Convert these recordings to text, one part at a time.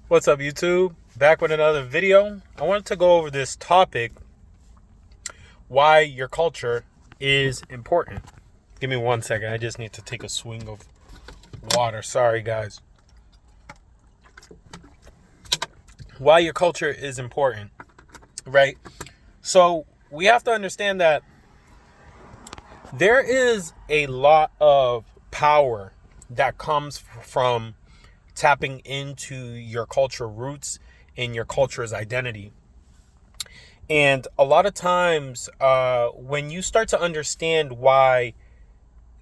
What's up, YouTube? Back with another video. I wanted to go over this topic, why your culture is important. Give me 1 second. I just need to take a swing of water. Sorry, guys. Why your culture is important, right? So we have to understand that there is a lot of power that comes from tapping into your culture roots and your culture's identity. And a lot of times, when you start to understand why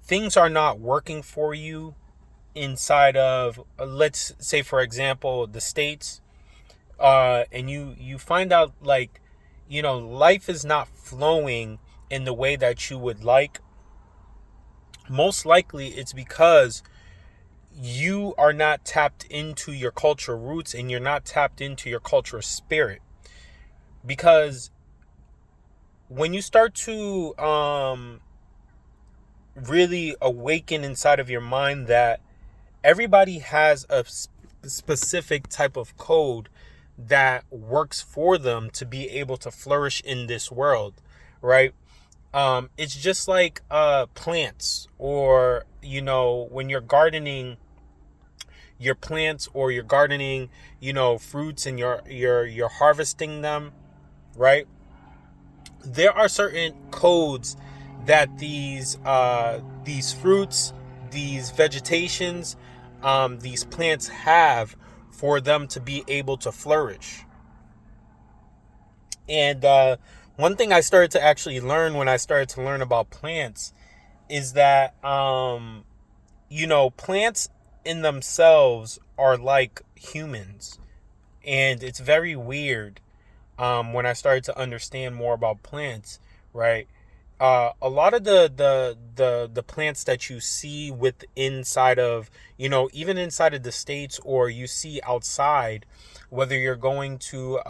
things are not working for you inside of, let's say, for example, the States, and you find out, like, life is not flowing in the way that you would like, most likely it's because you are not tapped into your culture roots and you're not tapped into your cultural spirit. Because when you start to really awaken inside of your mind that everybody has a specific type of code that works for them to be able to flourish in this world, right? It's just like plants, or when you're gardening your plants, or you're gardening fruits, and you're harvesting them, right? There are certain codes that these fruits, these vegetations, these plants have for them to be able to flourish. And one thing I started to actually learn when I started to learn about plants is that plants in themselves are like humans, and it's very weird. When I started to understand more about plants, right? A lot of the plants that you see with inside of, even inside of the States, or you see outside, whether you're going to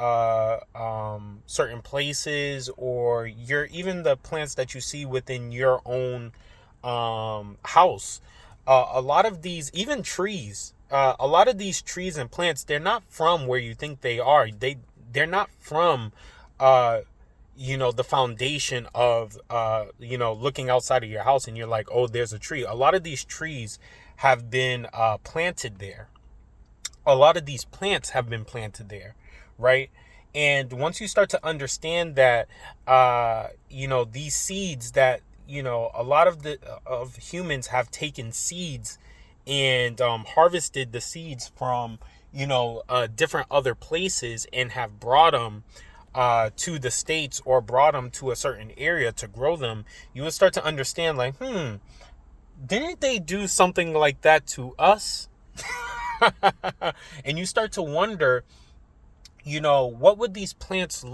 certain places, or even the plants that you see within your own house. A lot of these, even trees, a lot of these trees and plants, they're not from where you think they are. They're not from the foundation of looking outside of your house and you're like, oh, there's a tree. A lot of these trees have been planted there. A lot of these plants have been planted there, right? And once you start to understand that these seeds that a lot of humans have taken seeds and harvested the seeds from different other places, and have brought them to the States, or brought them to a certain area to grow them, you will start to understand, like, didn't they do something like that to us? And you start to wonder, what would these plants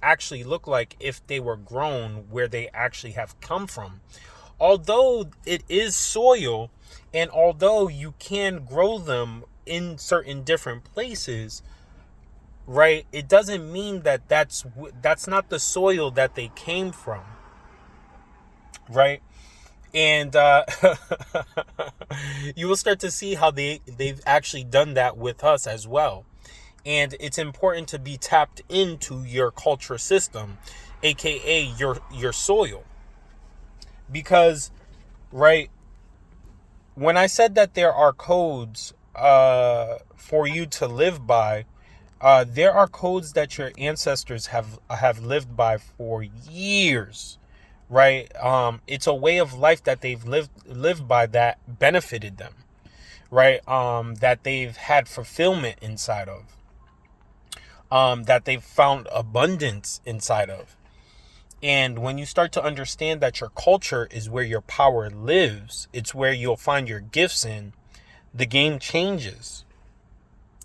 actually look like if they were grown where they actually have come from? Although it is soil, and although you can grow them in certain different places, right, it doesn't mean that that's not the soil that they came from, right? And you will start to see how they've actually done that with us as well. And it's important to be tapped into your culture system, aka your soil. Because, right, when I said that there are codes for you to live by, there are codes that your ancestors have lived by for years, right? It's a way of life that they've lived by that benefited them, right? That they've had fulfillment inside of, that they've found abundance inside of. And when you start to understand that your culture is where your power lives, it's where you'll find your gifts in, the game changes.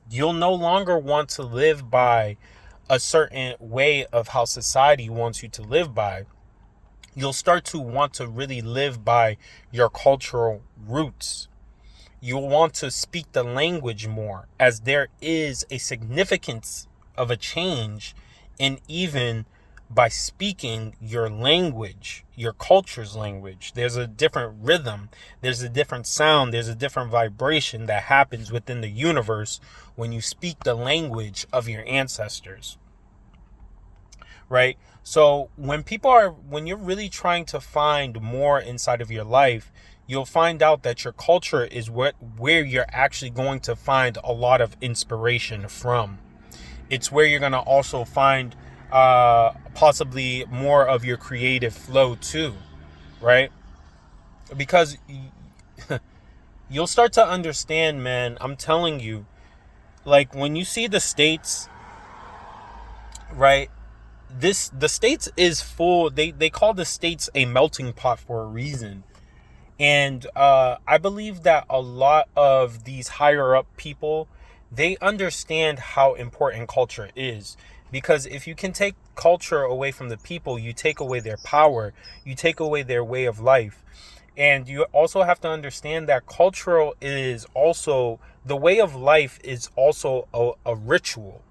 You'll no longer want to live by a certain way of how society wants you to live by. You'll start to want to really live by your cultural roots. You'll want to speak the language more, as there is a significance of a change in even by speaking your language, your culture's language. There's a different rhythm, there's a different sound, there's a different vibration that happens within the universe when you speak the language of your ancestors, right? So when you're really trying to find more inside of your life, you'll find out that your culture is where you're actually going to find a lot of inspiration from. It's where you're going to also find possibly more of your creative flow too, right? Because you'll start to understand, man, I'm telling you, like when you see the States, right? The States is full. They call the States a melting pot for a reason. And I believe that a lot of these higher up people, they understand how important culture is. Because if you can take culture away from the people, you take away their power, you take away their way of life. And you also have to understand that cultural is also, the way of life is also a ritual.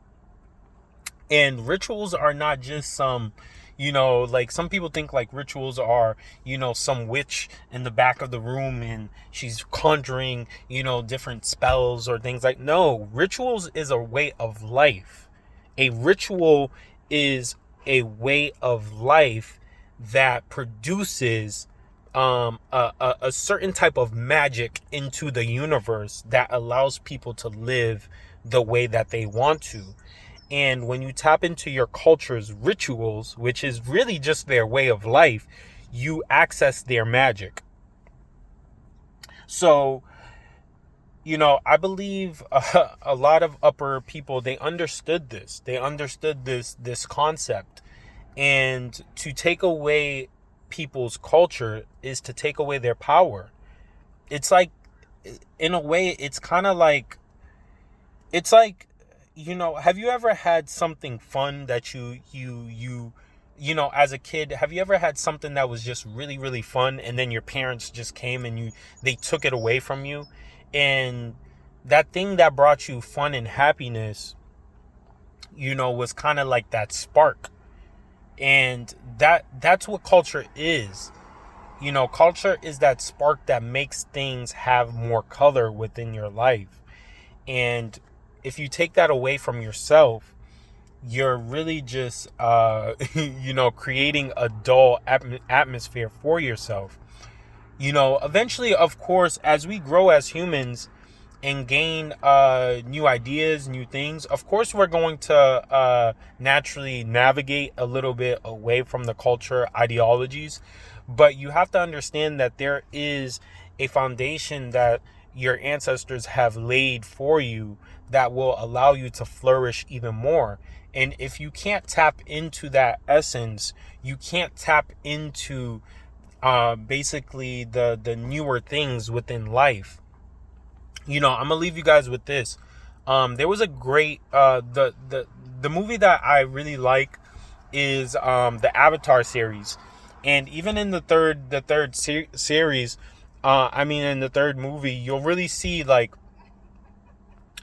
And rituals are not just some, like some people think like rituals are, some witch in the back of the room and she's conjuring, different spells or things like. No, rituals is a way of life. A ritual is a way of life that produces a certain type of magic into the universe that allows people to live the way that they want to. And when you tap into your culture's rituals, which is really just their way of life, you access their magic. So, I believe a lot of upper people, they understood this. They understood this concept. And to take away people's culture is to take away their power. It's like, in a way, it's kind of like, it's like, have you ever had something fun that you as a kid, have you ever had something that was just really, really fun and then your parents just came and they took it away from you? And that thing that brought you fun and happiness, was kind of like that spark. And that's what culture is. Culture is that spark that makes things have more color within your life. And if you take that away from yourself, you're really just, creating a dull atmosphere for yourself. Eventually, of course, as we grow as humans and gain new ideas, new things, of course, we're going to naturally navigate a little bit away from the culture ideologies. But you have to understand that there is a foundation that your ancestors have laid for you that will allow you to flourish even more. And if you can't tap into that essence, you can't tap into basically the newer things within life. I'm gonna leave you guys with this. There was a great the movie that I really like is the Avatar series. And even in the third series, in the third movie, you'll really see like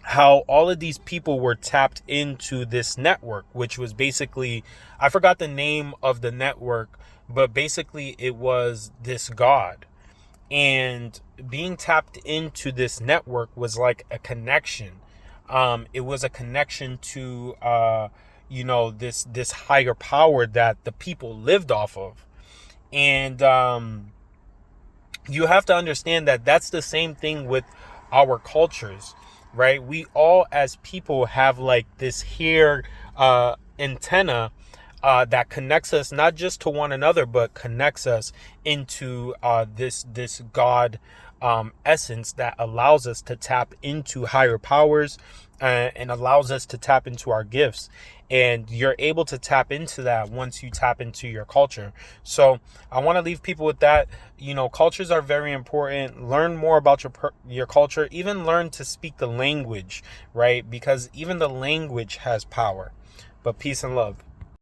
how all of these people were tapped into this network, which was basically, I forgot the name of the network, but basically it was this god. And being tapped into this network was like a connection. It was a connection to, this higher power that the people lived off of. And you have to understand that that's the same thing with our cultures, right? We all as people have like this here antenna that connects us not just to one another, but connects us into this God essence that allows us to tap into higher powers and allows us to tap into our gifts. And you're able to tap into that once you tap into your culture. So I want to leave people with that. Cultures are very important. Learn more about your culture. Even learn to speak the language, right? Because even the language has power. But peace and love.